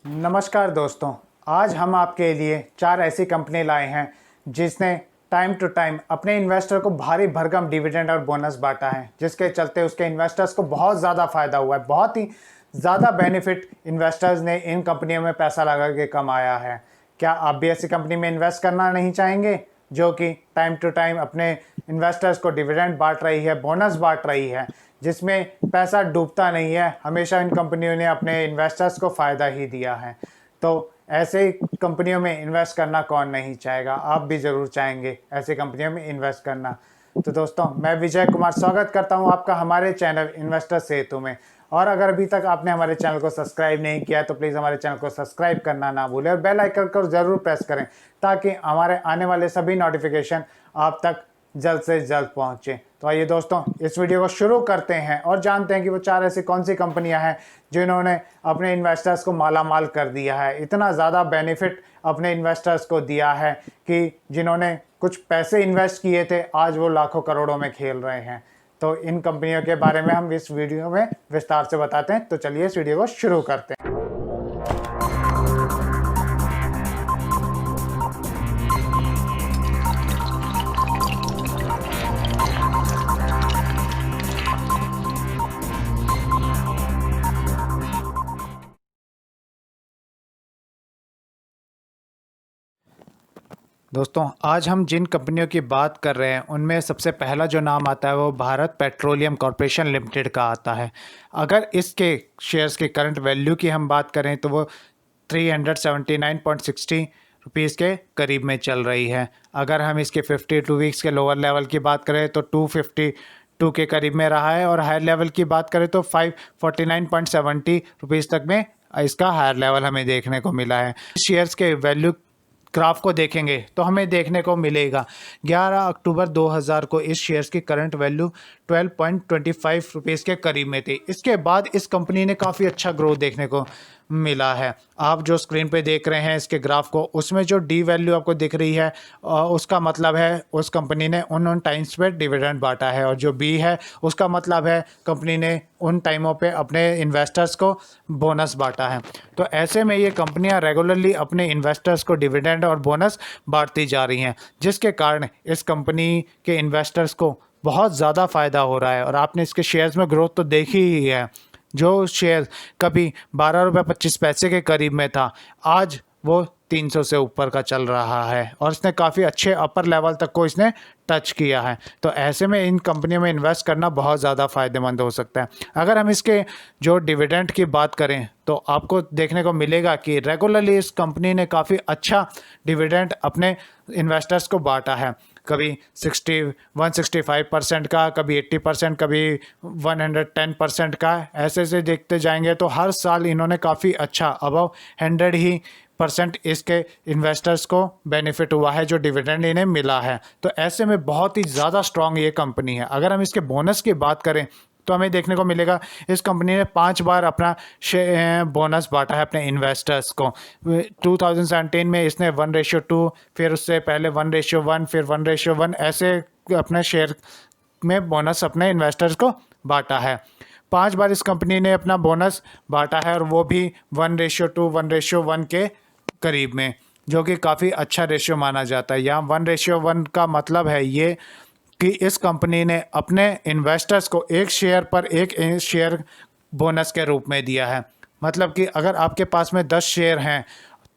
नमस्कार दोस्तों, आज हम आपके लिए 4 ऐसी कंपनी लाए हैं जिसने टाइम टू टाइम अपने इन्वेस्टर को भारी भरकम डिविडेंड और बोनस बांटा है, जिसके चलते उसके इन्वेस्टर्स को बहुत ज़्यादा फ़ायदा हुआ है। बहुत ही ज़्यादा बेनिफिट इन्वेस्टर्स ने इन कंपनियों में पैसा लगा के कमाया है। क्या आप भी ऐसी कंपनी में इन्वेस्ट करना नहीं चाहेंगे जो कि टाइम टू टाइम अपने इन्वेस्टर्स को डिविडेंड बांट रही है, बोनस बांट रही है, जिसमें पैसा डूबता नहीं है? हमेशा इन कंपनियों ने अपने इन्वेस्टर्स को फ़ायदा ही दिया है। तो ऐसे कंपनियों में इन्वेस्ट करना कौन नहीं चाहेगा? आप भी ज़रूर चाहेंगे ऐसी कंपनियों में इन्वेस्ट करना। तो दोस्तों, मैं विजय कुमार स्वागत करता हूं आपका हमारे चैनल इन्वेस्टर सेतु में। और अगर अभी तक आपने हमारे चैनल को सब्सक्राइब नहीं किया तो प्लीज़ हमारे चैनल को सब्सक्राइब करना ना भूलें और बेल आइकन को ज़रूर प्रेस करें ताकि हमारे आने वाले सभी नोटिफिकेशन आप तक जल्द से जल्द पहुंचे। तो आइए दोस्तों, इस वीडियो को शुरू करते हैं और जानते हैं कि वो 4 ऐसी कौन सी कंपनियां हैं जिन्होंने अपने इन्वेस्टर्स को माला माल कर दिया है, इतना ज़्यादा बेनिफिट अपने इन्वेस्टर्स को दिया है कि जिन्होंने कुछ पैसे इन्वेस्ट किए थे आज वो लाखों करोड़ों में खेल रहे हैं। तो इन कंपनियों के बारे में हम इस वीडियो में विस्तार से बताते हैं। तो चलिए इस वीडियो को शुरू करते हैं। दोस्तों, आज हम जिन कंपनियों की बात कर रहे हैं उनमें सबसे पहला जो नाम आता है वो भारत पेट्रोलियम कॉर्पोरेशन लिमिटेड का आता है। अगर इसके शेयर्स के करंट वैल्यू की हम बात करें तो वो 379.60 रुपीज़ के करीब में चल रही है। अगर हम इसके 52 वीक्स के लोअर लेवल की बात करें तो 252 के करीब में रहा है और हायर लेवल की बात करें तो 549.70 रुपीज़ तक में इसका हायर लेवल हमें देखने को मिला है। शेयर्स के वैल्यू ग्राफ को देखेंगे तो हमें देखने को मिलेगा 11 अक्टूबर 2000 को इस शेयर्स की करंट वैल्यू 12.25 रुपीज़ के करीब में थी। इसके बाद इस कंपनी ने काफ़ी अच्छा ग्रोथ देखने को मिला है। आप जो स्क्रीन पे देख रहे हैं इसके ग्राफ को, उसमें जो डी वैल्यू आपको दिख रही है उसका मतलब है उस कंपनी ने उन टाइम्स पे डिविडेंड बांटा है, और जो बी है उसका मतलब है कंपनी ने उन टाइमों पे अपने इन्वेस्टर्स को बोनस बांटा है। तो ऐसे में ये कंपनियां रेगुलरली अपने इन्वेस्टर्स को डिविडेंड और बोनस बांटती जा रही हैं, जिसके कारण इस कंपनी के इन्वेस्टर्स को बहुत ज़्यादा फ़ायदा हो रहा है। और आपने इसके शेयर्स में ग्रोथ तो देखी ही है। जो शेयर कभी 12 रुपये 25 पैसे के करीब में था, आज वो 300 से ऊपर का चल रहा है और इसने काफ़ी अच्छे अपर लेवल तक को इसने टच किया है। तो ऐसे में इन कंपनियों में इन्वेस्ट करना बहुत ज़्यादा फ़ायदेमंद हो सकता है। अगर हम इसके जो डिविडेंड की बात करें तो आपको देखने को मिलेगा कि रेगुलरली इस कंपनी ने काफ़ी अच्छा डिविडेंड अपने इन्वेस्टर्स को बांटा है। कभी 165% का, कभी 80%, कभी 110% का। ऐसे से देखते जाएंगे तो हर साल इन्होंने काफ़ी अच्छा अबव 100% इसके इन्वेस्टर्स को बेनिफिट हुआ है जो डिविडेंड इन्हें मिला है। तो ऐसे में बहुत ही ज़्यादा स्ट्रॉन्ग ये कंपनी है। अगर हम इसके बोनस की बात करें तो हमें देखने को मिलेगा इस कंपनी ने 5 बार अपना बोनस बांटा है अपने इन्वेस्टर्स को। 2017 में इसने 1:2, फिर उससे पहले 1:1, फिर 1:1 ऐसे अपने शेयर में बोनस अपने इन्वेस्टर्स को बांटा है। 5 बार इस कंपनी ने अपना बोनस बांटा है और वो भी 1:2, 1:1 के करीब में, जो कि काफ़ी अच्छा रेशियो माना जाता है। यहाँ 1:1 का मतलब है ये कि इस कंपनी ने अपने इन्वेस्टर्स को एक शेयर पर एक शेयर बोनस के रूप में दिया है। मतलब कि अगर आपके पास में 10 शेयर हैं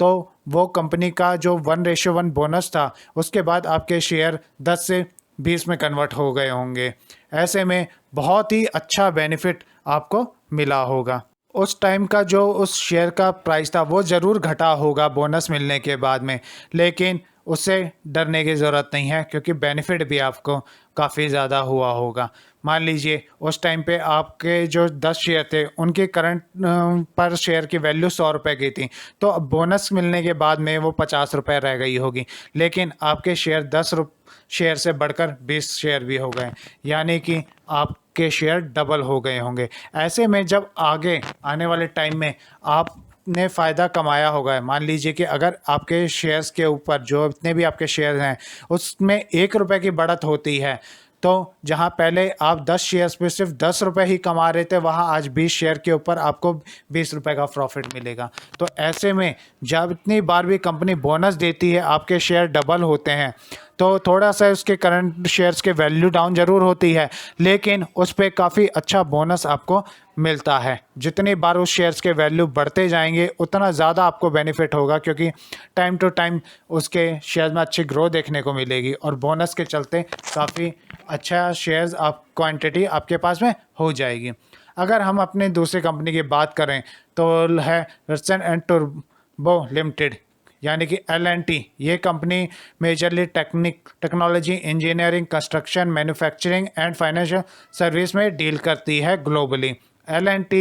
तो वो कंपनी का जो 1:1 बोनस था उसके बाद आपके शेयर 10 से 20 में कन्वर्ट हो गए होंगे। ऐसे में बहुत ही अच्छा बेनिफिट आपको मिला होगा। उस टाइम का जो उस शेयर का प्राइस था वो ज़रूर घटा होगा बोनस मिलने के बाद में, लेकिन उससे डरने की ज़रूरत नहीं है क्योंकि बेनिफिट भी आपको काफ़ी ज़्यादा हुआ होगा। मान लीजिए उस टाइम पे आपके जो 10 शेयर थे उनके करंट पर शेयर की वैल्यू 100 रुपये की थी, तो बोनस मिलने के बाद में वो 50 रुपये रह गई होगी, लेकिन आपके शेयर 10 शेयर से बढ़कर 20 शेयर भी हो गए, यानी कि आपके शेयर डबल हो गए होंगे। ऐसे में जब आगे आने वाले टाइम में आप ने फ़ायदा कमाया होगा, मान लीजिए कि अगर आपके शेयर्स के ऊपर जो इतने भी आपके शेयर हैं उसमें 1 रुपये की बढ़त होती है तो जहां पहले आप 10 शेयर्स पे सिर्फ 10 रुपये ही कमा रहे थे, वहां आज 20 शेयर के ऊपर आपको 20 रुपये का प्रॉफिट मिलेगा। तो ऐसे में जब इतनी बार भी कंपनी बोनस देती है, आपके शेयर डबल होते हैं, तो थोड़ा सा उसके करंट शेयर्स के वैल्यू डाउन ज़रूर होती है, लेकिन उस पर काफ़ी अच्छा बोनस आपको मिलता है। जितनी बार उस शेयर्स के वैल्यू बढ़ते जाएंगे उतना ज़्यादा आपको बेनिफिट होगा, क्योंकि टाइम टू टाइम उसके शेयर में अच्छी ग्रोथ देखने को मिलेगी और बोनस के चलते काफ़ी अच्छा शेयर्स आप क्वांटिटी आपके पास में हो जाएगी। अगर हम अपने दूसरी कंपनी की बात करें तो है रसन एंड टर्बो लिमिटेड, यानी कि L&T। ये company majorly technology, engineering, construction, manufacturing and financial service में डील करती है globally. L&T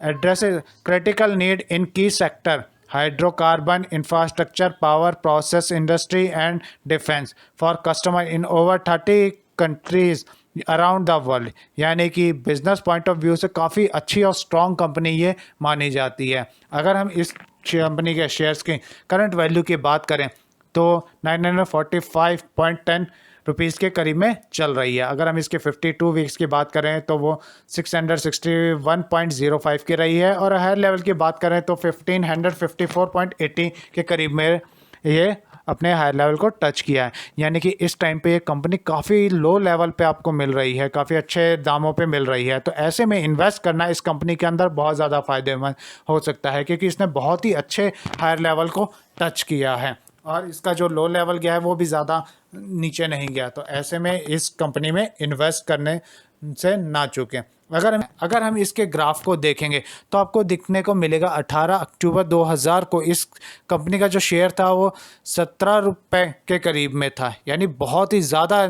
addresses critical need in key sector hydrocarbon, infrastructure, power, process industry and defence for customer in over 30 countries around the world. यानी कि business point of view से काफ़ी अच्छी और strong company ये मानी जाती है। अगर हम इस कंपनी के शेयर्स की करंट वैल्यू की बात करें तो 945.10 रुपीज़ के करीब में चल रही है। अगर हम इसके 52 वीक्स की बात करें तो वो 661.05 की रही है, और हायर लेवल की बात करें तो 1554.80 के करीब में ये अपने हायर लेवल को टच किया है। यानी कि इस टाइम पे ये कंपनी काफ़ी लो लेवल पे आपको मिल रही है, काफ़ी अच्छे दामों पे मिल रही है। तो ऐसे में इन्वेस्ट करना इस कंपनी के अंदर बहुत ज़्यादा फ़ायदेमंद हो सकता है, क्योंकि इसने बहुत ही अच्छे हायर लेवल को टच किया है और इसका जो लो लेवल गया है वो भी ज़्यादा नीचे नहीं गया। तो ऐसे में इस कंपनी में इन्वेस्ट करने से ना चूकें। अगर हम इसके ग्राफ को देखेंगे तो आपको दिखने को मिलेगा 18 अक्टूबर 2000 को इस कंपनी का जो शेयर था वो 17 रुपये के करीब में था, यानी बहुत ही ज़्यादा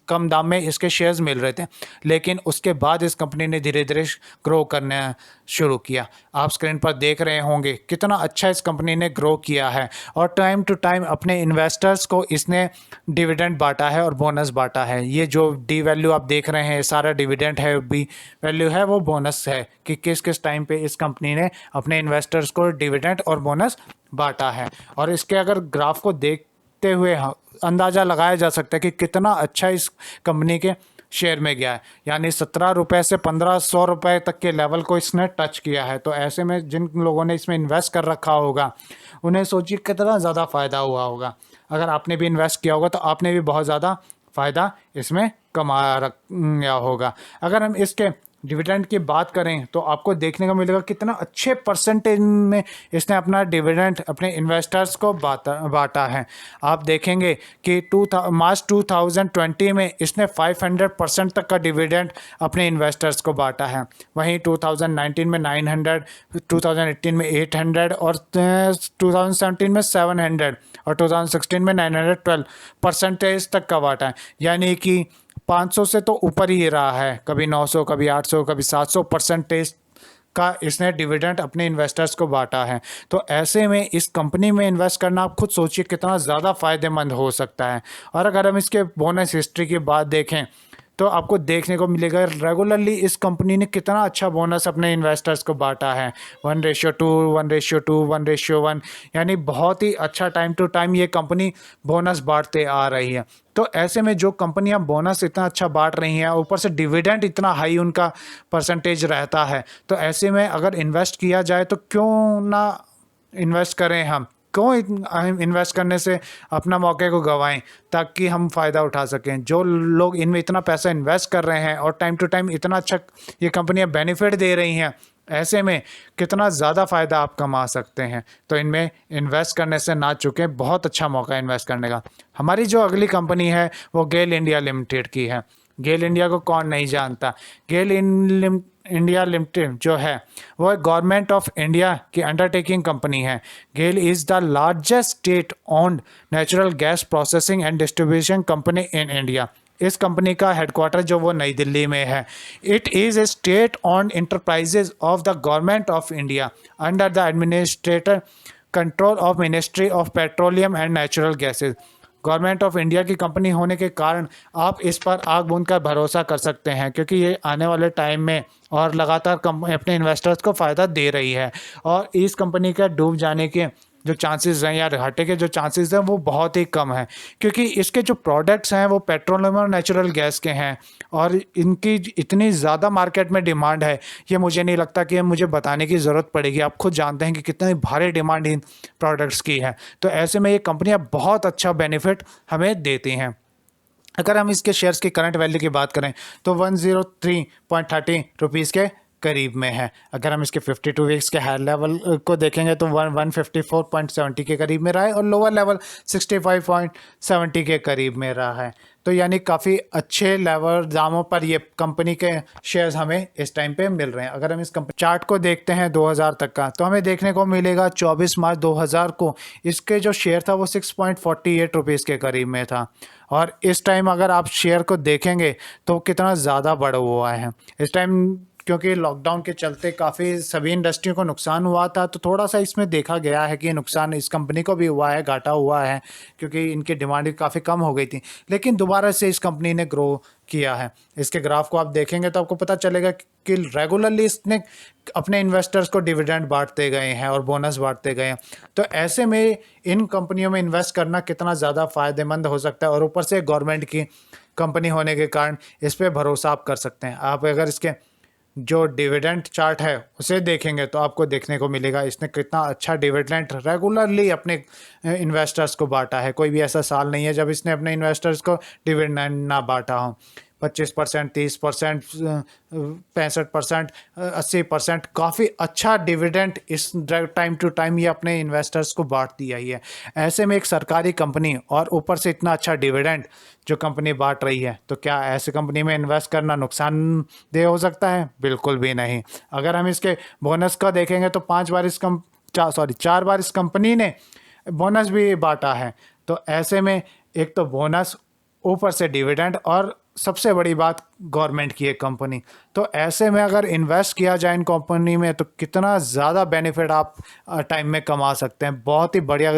कम दाम में इसके शेयर्स मिल रहे थे। लेकिन उसके बाद इस कंपनी ने धीरे धीरे ग्रो करना शुरू किया। आप स्क्रीन पर देख रहे होंगे कितना अच्छा इस कंपनी ने ग्रो किया है, और टाइम टू टाइम अपने इन्वेस्टर्स को इसने डिविडेंड बांटा है और बोनस बांटा है। ये जो डी वैल्यू आप देख रहे हैं सारा डिविडेंड है, बी वैल्यू है वो बोनस है, कि किस किस टाइम पे इस कंपनी ने अपने इन्वेस्टर्स को डिविडेंड और बोनस बांटा है। और इसके अगर ग्राफ को देखते हुए अंदाज़ा लगाया जा सकता है कि कितना अच्छा इस कंपनी के शेयर में गया है, यानी 17 रुपये से 1500 रुपये तक के लेवल को इसने टच किया है। तो ऐसे में जिन लोगों ने इसमें इन्वेस्ट कर रखा होगा उन्हें सोचिए कितना ज़्यादा फ़ायदा हुआ होगा। अगर आपने भी इन्वेस्ट किया होगा तो आपने भी बहुत ज़्यादा फ़ायदा इसमें कमाया होगा। अगर हम इसके डिविडेंड की बात करें तो आपको देखने को मिलेगा कितना अच्छे परसेंटेज में इसने अपना डिविडेंड अपने इन्वेस्टर्स को बांटा है। आप देखेंगे कि मार्च 2020 में इसने 500% तक का डिविडेंड अपने इन्वेस्टर्स को बांटा है। वहीं 2019 में 900, 2018 में 800 और 2017 में 700 और 2016 में 912% तक का बांटा है। यानी कि 500 से तो ऊपर ही रहा है, कभी 900, कभी 800, कभी 700% का इसने डिविडेंड अपने इन्वेस्टर्स को बांटा है। तो ऐसे में इस कंपनी में इन्वेस्ट करना आप खुद सोचिए कितना ज़्यादा फ़ायदेमंद हो सकता है। और अगर हम इसके बोनस हिस्ट्री की बात देखें तो आपको देखने को मिलेगा रेगुलरली इस कंपनी ने कितना अच्छा बोनस अपने इन्वेस्टर्स को बांटा है। 1:2, 1:2, 1:1, यानी बहुत ही अच्छा टाइम टू टाइम ये कंपनी बोनस बांटते आ रही है। तो ऐसे में जो कंपनियां बोनस इतना अच्छा बांट रही हैं, ऊपर से डिविडेंड इतना हाई उनका परसेंटेज रहता है, तो ऐसे में अगर इन्वेस्ट किया जाए तो क्यों ना इन्वेस्ट करें हम इन्वेस्ट करने से अपना मौके को गंवाएं ताकि हम फ़ायदा उठा सकें। जो लोग इनमें इतना पैसा इन्वेस्ट कर रहे हैं और टाइम टू टाइम इतना अच्छा ये कंपनियां बेनिफिट दे रही हैं, ऐसे में कितना ज़्यादा फ़ायदा आप कमा सकते हैं। तो इनमें इन्वेस्ट करने से ना चुकें, बहुत अच्छा मौका है इन्वेस्ट करने का। हमारी जो अगली कंपनी है वो गेल इंडिया लिमिटेड की है। गेल इंडिया को कौन नहीं जानता। गेल इंडिया लिमिटेड जो है वो गवर्नमेंट ऑफ इंडिया की अंडरटेकिंग कंपनी है। GAIL is the largest state owned natural gas processing and distribution company in India. इस कंपनी का हेडक्वार्टर जो वो नई दिल्ली में है। It is a state owned enterprises of the government of India under the administrator control of ministry of petroleum and natural gases. Government of India की company होने के कारण आप इस पर आग बूंद कर भरोसा कर सकते हैं, क्योंकि ये आने वाले टाइम में और लगातार अपने इन्वेस्टर्स को फ़ायदा दे रही है। और इस कंपनी का डूब जाने के जो चांसेस हैं या घाटे के जो चांसेस हैं वो बहुत ही कम है, क्योंकि इसके जो प्रोडक्ट्स हैं वो पेट्रोलियम और नेचुरल गैस के हैं और इनकी इतनी ज़्यादा मार्केट में डिमांड है, ये मुझे नहीं लगता कि मुझे बताने की ज़रूरत पड़ेगी। आप खुद जानते हैं कि कितनी भारी डिमांड इन प्रोडक्ट्स की है। तो ऐसे में ये कंपनियां बहुत अच्छा बेनिफिट हमें देती हैं। अगर हम इसके शेयर्स की करंट वैल्यू की बात करें तो 103.30 रुपीज़ के करीब में है। अगर हम इसके 52 वीक्स के हायर लेवल को देखेंगे तो 154.70 के करीब में रहा है और लोअर लेवल 65.70 के करीब में रहा है। तो यानी काफ़ी अच्छे लेवल दामों पर ये कंपनी के शेयर्स हमें इस टाइम पे मिल रहे हैं। अगर हम इस कंपनी चार्ट को देखते हैं 2000 तक का, तो हमें देखने को मिलेगा 24 मार्च 2000 को इसके जो शेयर था वो 6.48 रुपीज़ के करीब में था और इस टाइम अगर आप शेयर को देखेंगे तो कितना ज़्यादा बढ़ा हुआ है इस टाइम। क्योंकि लॉकडाउन के चलते काफ़ी सभी इंडस्ट्रियों को नुकसान हुआ था, तो थोड़ा सा इसमें देखा गया है कि नुकसान इस कंपनी को भी हुआ है, घाटा हुआ है, क्योंकि इनकी डिमांड काफ़ी कम हो गई थी। लेकिन दोबारा से इस कंपनी ने ग्रो किया है। इसके ग्राफ को आप देखेंगे तो आपको पता चलेगा कि रेगुलरली इसने अपने इन्वेस्टर्स को डिविडेंड बांटते गए हैं और बोनस बांटते गए हैं। तो ऐसे में इन कंपनियों में इन्वेस्ट करना कितना ज़्यादा फ़ायदेमंद हो सकता है और ऊपर से गवर्नमेंट की कंपनी होने के कारण इस पर भरोसा आप कर सकते हैं। आप अगर इसके जो डिविडेंड चार्ट है उसे देखेंगे तो आपको देखने को मिलेगा इसने कितना अच्छा डिविडेंड रेगुलरली अपने इन्वेस्टर्स को बांटा है। कोई भी ऐसा साल नहीं है जब इसने अपने इन्वेस्टर्स को डिविडेंड ना बांटा हो। 25%, 30%, 65%, 80%, काफ़ी अच्छा डिविडेंड इस टाइम टू टाइम ये अपने इन्वेस्टर्स को बांट दिया ही है। ऐसे में एक सरकारी कंपनी और ऊपर से इतना अच्छा डिविडेंड जो कंपनी बांट रही है, तो क्या ऐसी कंपनी में इन्वेस्ट करना नुकसानदेह हो सकता है? बिल्कुल भी नहीं। अगर हम इसके बोनस का देखेंगे तो 4 बार इस कंपनी ने बोनस भी बांटा है। तो ऐसे में एक तो बोनस, ऊपर से डिविडेंड और सबसे बड़ी बात गवर्नमेंट की एक कंपनी। तो ऐसे में अगर इन्वेस्ट किया जाए इन कंपनी में तो कितना ज़्यादा बेनिफिट आप टाइम में कमा सकते हैं। बहुत ही बढ़िया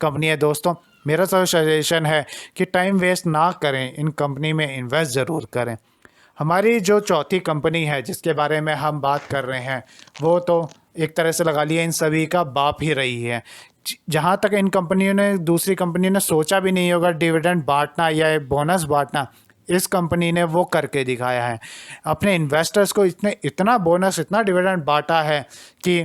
कंपनी है दोस्तों। मेरा सजेशन है कि टाइम वेस्ट ना करें, इन कंपनी में इन्वेस्ट ज़रूर करें। हमारी जो चौथी कंपनी है जिसके बारे में हम बात कर रहे हैं वो तो एक तरह से लगा लिया इन सभी का बाप ही रही है। जहाँ तक इन कंपनियों ने, दूसरी कंपनियों ने सोचा भी नहीं होगा डिविडेंड बांटना या बोनस बांटना, इस कंपनी ने वो करके दिखाया है। अपने इन्वेस्टर्स को इतना बोनस, इतना डिविडेंड बांटा है कि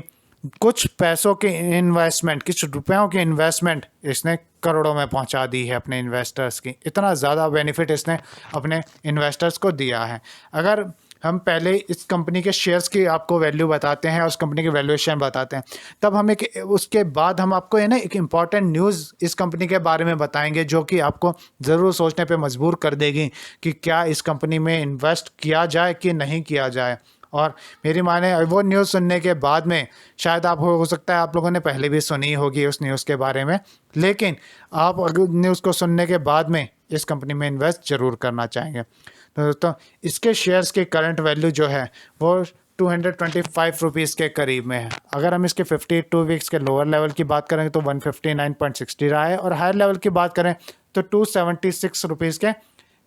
कुछ पैसों की इन्वेस्टमेंट, कुछ रुपयों की इन्वेस्टमेंट इसने करोड़ों में पहुंचा दी है अपने इन्वेस्टर्स की। इतना ज़्यादा बेनिफिट इसने अपने इन्वेस्टर्स को दिया है। अगर हम पहले इस कंपनी के शेयर्स की आपको वैल्यू बताते हैं और उस कंपनी की वैल्यूएशन बताते हैं, तब हम उसके बाद हम आपको है ना एक इम्पॉर्टेंट न्यूज़ इस कंपनी के बारे में बताएंगे जो कि आपको ज़रूर सोचने पे मजबूर कर देगी कि क्या इस कंपनी में इन्वेस्ट किया जाए कि नहीं किया जाए। और मेरी माने वो न्यूज़ सुनने के बाद में शायद आप हो सकता है आप लोगों ने पहले भी सुनी होगी उस न्यूज़ के बारे में, लेकिन आप अगर न्यूज़ को सुनने के बाद में इस कंपनी में इन्वेस्ट ज़रूर करना चाहेंगे। तो दोस्तों इसके शेयर्स की करंट वैल्यू जो है वो 225 रुपीज़ के करीब में है। अगर हम इसके 52 वीक्स के लोअर लेवल की बात करें तो 159.60 रहा है और हायर लेवल की बात करें तो 276 रुपीज़ के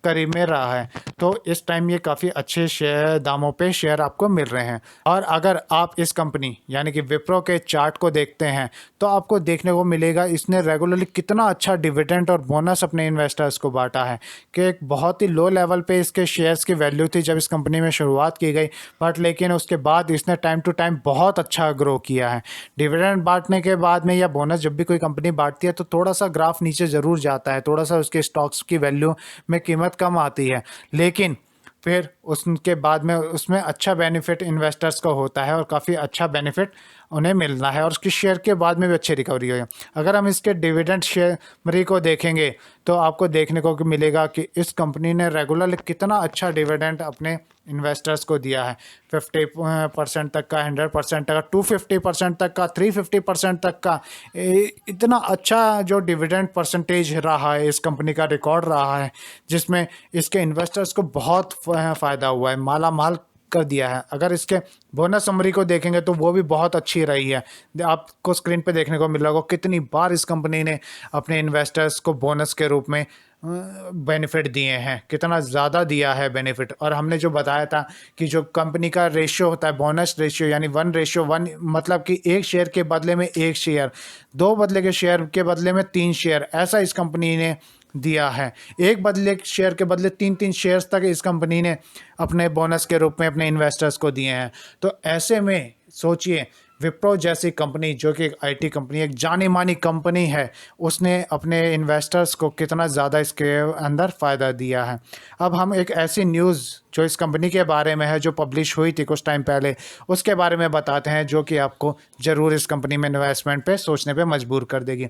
करीब में रहा है। तो इस टाइम ये काफ़ी अच्छे शेयर दामों पे शेयर आपको मिल रहे हैं। और अगर आप इस कंपनी यानी कि विप्रो के चार्ट को देखते हैं तो आपको देखने को मिलेगा इसने रेगुलरली कितना अच्छा डिविडेंड और बोनस अपने इन्वेस्टर्स को बांटा है कि एक बहुत ही लो लेवल पे इसके शेयर्स की वैल्यू थी जब इस कंपनी में शुरुआत की गई, बट लेकिन उसके बाद इसने टाइम टू टाइम बहुत अच्छा ग्रो किया है। डिविडेंड बांटने के बाद में या बोनस जब भी कोई कंपनी बांटती है तो थोड़ा सा ग्राफ नीचे ज़रूर जाता है, थोड़ा सा उसके स्टॉक्स की वैल्यू में कीमत कम आती है, लेकिन फिर उसके बाद में उसमें अच्छा बेनिफिट इन्वेस्टर्स को होता है और काफ़ी अच्छा बेनिफिट उन्हें मिलना है और उसकी शेयर के बाद में भी अच्छी रिकवरी हुई है। अगर हम इसके डिविडेंड शेयर को देखेंगे तो आपको देखने को मिलेगा कि इस कंपनी ने रेगुलर कितना अच्छा डिविडेंड अपने इन्वेस्टर्स को दिया है। 50% तक का, 100% तक का, 250% तक का, 350% तक का, इतना अच्छा जो डिविडेंड परसेंटेज रहा है इस कंपनी का रिकॉर्ड रहा है जिसमें इसके इन्वेस्टर्स को बहुत फ़ायदा हुआ है, माला माल कर दिया है। अगर इसके बोनस समरी को देखेंगे तो वो भी बहुत अच्छी रही है। आपको स्क्रीन पे देखने को मिल रहा होगा कितनी बार इस कंपनी ने अपने इन्वेस्टर्स को बोनस के रूप में बेनिफिट दिए हैं, कितना ज़्यादा दिया है बेनिफिट। और हमने जो बताया था कि जो कंपनी का रेशियो होता है बोनस रेशियो, यानी 1:1, मतलब कि एक शेयर के बदले में एक शेयर, दो बदले के शेयर के बदले में 3 शेयर, ऐसा इस कंपनी ने दिया है। एक बदले शेयर के बदले 3-3 शेयर्स तक इस कंपनी ने अपने बोनस के रूप में अपने इन्वेस्टर्स को दिए हैं। तो ऐसे में सोचिए, विप्रो जैसी कंपनी जो कि एक आईटी कंपनी, एक जानी मानी कंपनी है, उसने अपने इन्वेस्टर्स को कितना ज़्यादा इसके अंदर फ़ायदा दिया है। अब हम एक ऐसी न्यूज़ जो इस कंपनी के बारे में है, जो पब्लिश हुई थी कुछ टाइम पहले, उसके बारे में बताते हैं, जो कि आपको ज़रूर इस कंपनी में इन्वेस्टमेंट पे सोचने पे मजबूर कर देगी।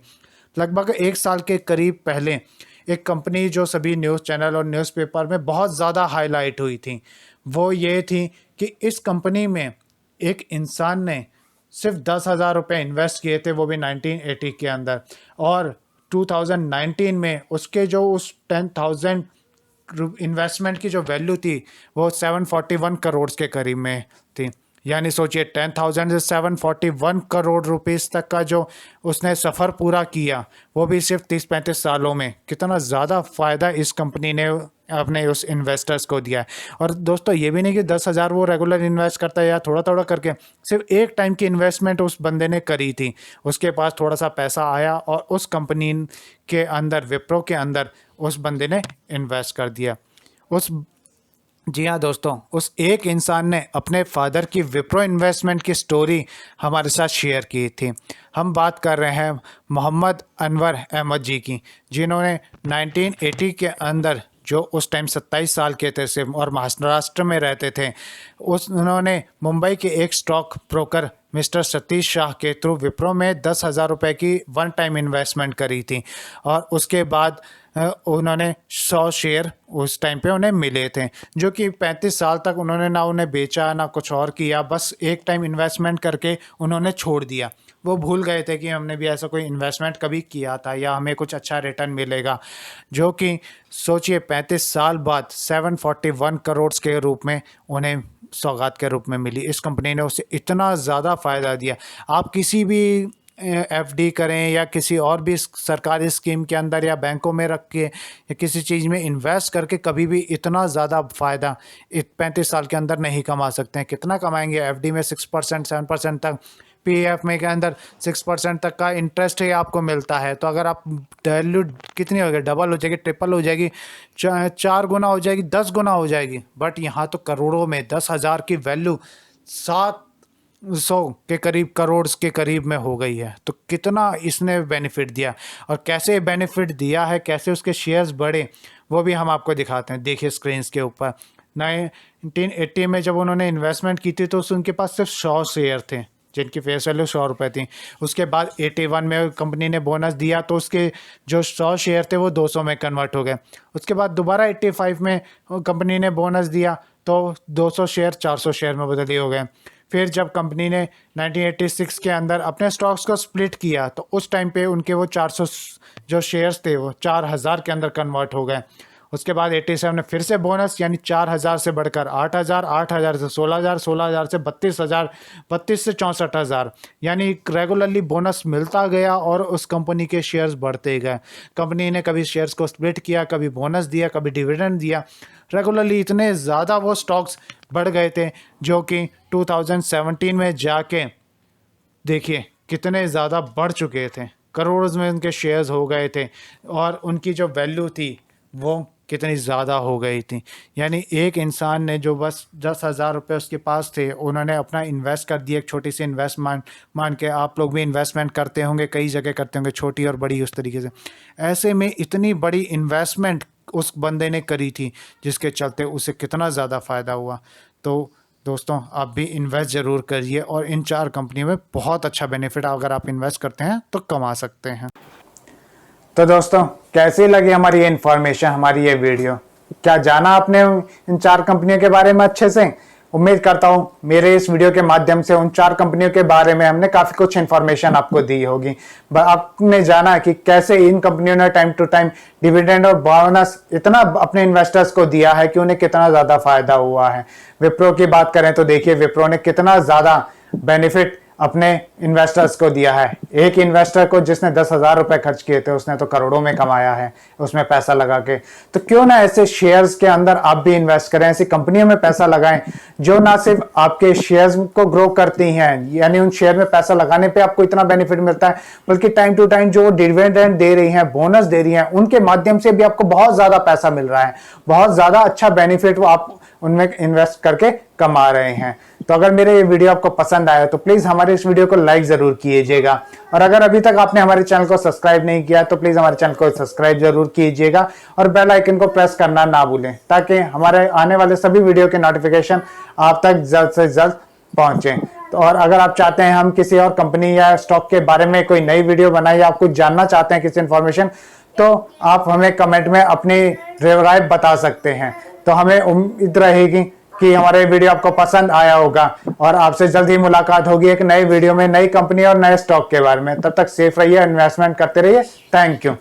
लगभग 1 साल के करीब पहले एक कंपनी जो सभी न्यूज़ चैनल और न्यूज़पेपर में बहुत ज़्यादा हाईलाइट हुई थी, वो ये थी कि इस कंपनी में एक इंसान ने सिर्फ 10,000 रुपये इन्वेस्ट किए थे, वो भी 1980 के अंदर, और 2019 में उसके जो उस 10,000 इन्वेस्टमेंट की जो वैल्यू थी वो 741 करोड़ के करीब में थी। यानी सोचिए 10,000 से 741 करोड़ रुपीस तक का जो उसने सफ़र पूरा किया, वो भी सिर्फ 30-35 सालों में, कितना ज़्यादा फ़ायदा इस कंपनी ने अपने उस इन्वेस्टर्स को दिया है। और दोस्तों ये भी नहीं कि 10,000 वो रेगुलर इन्वेस्ट करता है या थोड़ा थोड़ा करके, सिर्फ एक टाइम की इन्वेस्टमेंट उस बंदे ने करी थी, उसके पास थोड़ा सा पैसा आया और उस कंपनी के अंदर, विप्रो के अंदर, उस बंदे ने इन्वेस्ट कर दिया। जी हाँ दोस्तों, उस एक इंसान ने अपने फादर की विप्रो इन्वेस्टमेंट की स्टोरी हमारे साथ शेयर की थी। हम बात कर रहे हैं मोहम्मद अनवर अहमद जी की, जिन्होंने 1980 के अंदर, जो उस टाइम 27 साल के थे सिर्फ और महाराष्ट्र में रहते थे, उन्होंने मुंबई के एक stock broker mister Satish Shah के थ्रू विप्रो में 10,000 रुपये की वन टाइम इन्वेस्टमेंट करी थी। और उसके बाद उन्होंने 100 शेयर उस टाइम पे उन्हें मिले थे, जो कि 35 साल तक उन्होंने ना उन्हें बेचा ना कुछ और किया, बस एक टाइम इन्वेस्टमेंट करके उन्होंने छोड़ दिया। वो भूल गए थे कि हमने भी ऐसा कोई इन्वेस्टमेंट कभी किया था या हमें कुछ अच्छा रिटर्न मिलेगा, जो कि सोचिए 35 साल बाद 741 करोड़ के रूप में उन्हें सौगात के रूप में मिली। इस कंपनी ने उसे इतना ज़्यादा फ़ायदा दिया। आप किसी भी एफडी करें या किसी और भी सरकारी स्कीम के अंदर या बैंकों में रख के या किसी चीज़ में इन्वेस्ट करके कभी भी इतना ज़्यादा फ़ायदा 35 साल के अंदर नहीं कमा सकते हैं। कितना कमाएंगे? एफडी में 6% 7% तक, पीएफ में के अंदर 6% तक का इंटरेस्ट ही आपको मिलता है। तो अगर आप वैल्यू कितनी हो गई, डबल हो जाएगी, ट्रिपल हो जाएगी, 4 गुना हो जाएगी, 10 गुना हो जाएगी। बट यहाँ तो करोड़ों में, 10,000 की वैल्यू 700 के करीब, करोड़ के करीब में हो गई है। तो कितना इसने बेनिफिट दिया और कैसे बेनिफिट दिया है, कैसे उसके शेयर्स बढ़े, वो भी हम आपको दिखाते हैं। देखिए स्क्रीन के ऊपर 1980 में जब उन्होंने इन्वेस्टमेंट की थी तो उनके पास सिर्फ 100 शेयर थे, जिनकी फेस वैल्यू 100 रुपये थी। उसके बाद 81 में कंपनी ने बोनस दिया तो उसके जो 100 शेयर थे वो 200 में कन्वर्ट हो गए। उसके बाद दोबारा 85 में कंपनी ने बोनस दिया तो 200 शेयर 400 शेयर में बदली हो गए। फिर जब कंपनी ने 1986 के अंदर अपने स्टॉक्स को स्प्लिट किया तो उस टाइम पे उनके वो 400 जो शेयर्स थे वो 4,000 के अंदर कन्वर्ट हो गए। उसके बाद 87 में फिर से बोनस, यानी 4,000 से बढ़कर 8,000, 8,000 से 16,000, 16,000 से 32,000, 32 से 64,000, यानी रेगुलरली बोनस मिलता गया और उस कंपनी के शेयर्स बढ़ते गए। कंपनी ने कभी शेयर्स को स्प्लिट किया, कभी बोनस दिया, कभी डिविडेंड दिया। रेगुलरली इतने ज़्यादा वो स्टॉक्स बढ़ गए थे, जो कि 2017 में जाके देखिए कितने ज़्यादा बढ़ चुके थे, करोड़ में उनके शेयर्स हो गए थे और उनकी जो वैल्यू थी वो कितनी ज़्यादा हो गई थी। यानी एक इंसान ने जो बस 10,000 रुपये उसके पास थे, उन्होंने अपना इन्वेस्ट कर दिया, एक छोटी सी इन्वेस्टमेंट मान के। आप लोग भी इन्वेस्टमेंट करते होंगे, कई जगह करते होंगे, छोटी और बड़ी उस तरीके से। ऐसे में इतनी बड़ी इन्वेस्टमेंट उस बंदे ने करी थी, जिसके चलते उसे कितना ज़्यादा फ़ायदा हुआ। तो दोस्तों आप भी इन्वेस्ट ज़रूर करिए और इन 4 कंपनियों में बहुत अच्छा बेनिफिट अगर आप इन्वेस्ट करते हैं तो कमा सकते हैं। तो दोस्तों कैसी लगी हमारी ये इन्फॉर्मेशन, हमारी ये वीडियो? क्या जाना आपने इन 4 कंपनियों के बारे में अच्छे से? उम्मीद करता हूं मेरे इस वीडियो के माध्यम से उन 4 कंपनियों के बारे में हमने काफी कुछ इन्फॉर्मेशन आपको दी होगी। आपने जाना कि कैसे इन कंपनियों ने टाइम टू टाइम डिविडेंड और बोनस इतना अपने इन्वेस्टर्स को दिया है कि उन्हें कितना ज्यादा फायदा हुआ है। विप्रो की बात करें तो देखिए विप्रो ने कितना ज्यादा बेनिफिट अपने इन्वेस्टर्स को दिया है। एक इन्वेस्टर को जिसने 10,000 रुपए खर्च किए थे उसने तो करोड़ों में कमाया है उसमें पैसा लगा के। तो क्यों ना ऐसे शेयर्स के अंदर आप भी इन्वेस्ट करें, ऐसी कंपनियों में पैसा लगाएं जो ना सिर्फ आपके शेयर्स को ग्रो करती हैं, यानी उन शेयर में पैसा लगाने पे आपको इतना बेनिफिट मिलता है, बल्कि टाइम टू टाइम जो डिविडेंड दे रही हैं, बोनस दे रही हैं, उनके माध्यम से भी आपको बहुत ज्यादा पैसा मिल रहा है, बहुत ज्यादा अच्छा बेनिफिट वो आप उनमें इन्वेस्ट करके कमा रहे हैं। तो अगर मेरे ये वीडियो आपको पसंद आया तो प्लीज हमारे इस वीडियो को लाइक जरूर कीजिएगा, और अगर अभी तक आपने हमारे चैनल को सब्सक्राइब नहीं किया तो प्लीज हमारे चैनल को सब्सक्राइब जरूर कीजिएगा और बेल आइकन को प्रेस करना ना भूलें, ताकि हमारे आने वाले सभी वीडियो के नोटिफिकेशन आप तक जल्द से जल्द पहुंचे। तो और अगर आप चाहते हैं हम किसी और कंपनी या स्टॉक के बारे में कोई नई वीडियो बनाए या आप कुछ जानना चाहते हैं किसी इन्फॉर्मेशन, तो आप हमें कमेंट में अपनी राय बता सकते हैं। तो हमें उम्मीद रहेगी कि हमारे वीडियो आपको पसंद आया होगा और आपसे जल्द ही मुलाकात होगी एक नई वीडियो में, नई कंपनी और नए स्टॉक के बारे में। तब तक सेफ रहिए, इन्वेस्टमेंट करते रहिए। Thank you.